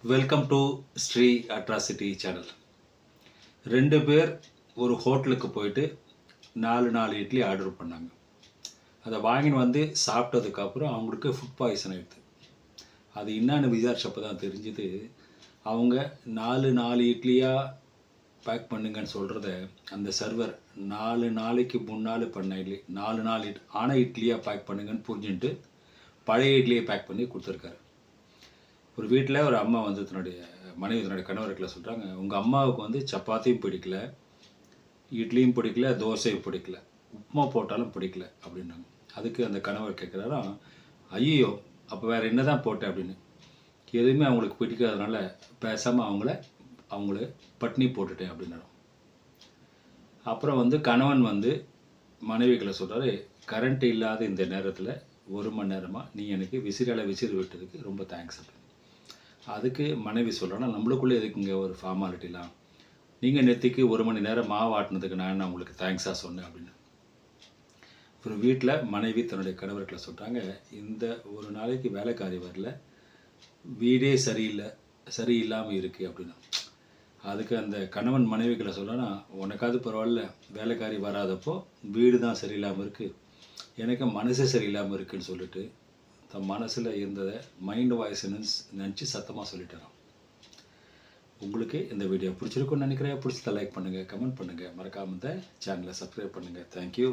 Welcome to Sri atrocity channel. 2 பேர் ஒரு ஹோட்டலுக்கு போயிட்டு 4 இட்லி ஆர்டர் பண்ணாங்க. அதை வாங்கின்னு வந்து சாப்பிட்டதுக்கப்புறம் அவங்களுக்கு ஃபுட் பாய்சன் ஆகிடுது. அது என்னான்னு விசாரிச்சப்போ தான் தெரிஞ்சுது, அவங்க 4 இட்லியாக பேக் பண்ணுங்கன்னு சொல்கிறத அந்த சர்வர் 4 நாளைக்கு முன்னால் பண்ண இட்லி 4 ஆன இட்லியாக பேக் பண்ணுங்கன்னு புரிஞ்சுட்டு பழைய இட்லியை பேக் பண்ணி கொடுத்துருக்காரு. ஒரு வீட்டில் ஒரு அம்மா வந்து தன்னுடைய கணவர்களை சொல்கிறாங்க, உங்கள் அம்மாவுக்கு வந்து சப்பாத்தியும் பிடிக்கல, இட்லியும் பிடிக்கல, தோசையும் பிடிக்கல, உப்புமா போட்டாலும் பிடிக்கல அப்படின்னாங்க. அதுக்கு அந்த கணவர் கேட்குறாராம், ஐயோ அப்போ வேறு என்ன தான் போட்டேன் அப்படின்னு. எதுவுமே அவங்களுக்கு பிடிக்காதனால பேசாமல் அவங்கள பட்னி போட்டுட்டேன் அப்படின்னாலும். அப்புறம் வந்து கணவன் வந்து மனைவிகளை சொல்கிறாரு, கரண்ட் இல்லாத இந்த நேரத்தில் 1 மணி நேரமாக நீ எனக்கு விசிறியால் விசிறி விட்டதுக்கு ரொம்ப தேங்க்ஸ் அப்படின்னு. அதுக்கு மனைவி சொல்கிறேன்னா, நம்மளுக்குள்ளே எதுக்குங்க ஒரு ஃபார்மாலிட்டிலாம், நீங்கள் நேற்றுக்கு 1 மணி நேரம் மாவு ஆட்டினதுக்கு நான் என்ன உங்களுக்கு தேங்க்ஸாக சொன்னேன் அப்படின்னு. ஒரு வீட்டில் மனைவி தன்னுடைய கணவர்களை சொல்கிறாங்க, இந்த ஒரு நாளைக்கு வேலைக்காரி வரல, வீடே சரியில்லாமல் இருக்குது அப்படின்னா. அதுக்கு அந்த கணவன் மனைவிகளை சொல்லனா, உனக்காவது பரவாயில்ல, வேலைக்காரி வராதப்போ வீடு தான் சரியில்லாமல் இருக்குது, எனக்கு மனசு சரியில்லாமல் இருக்குதுன்னு சொல்லிட்டு தன் மனசில் இருந்ததை மைண்ட் வாய்ஸ் நினச்சி சத்தமாக சொல்லிட்டேன். உங்களுக்கு இந்த வீடியோ பிடிச்சிருக்குன்னு நினைக்கிறேன். பிடிச்சதை லைக் பண்ணுங்கள், கமெண்ட் பண்ணுங்கள், மறக்காமல் இந்த சேனலை சப்ஸ்கிரைப் பண்ணுங்கள். தேங்க்யூ.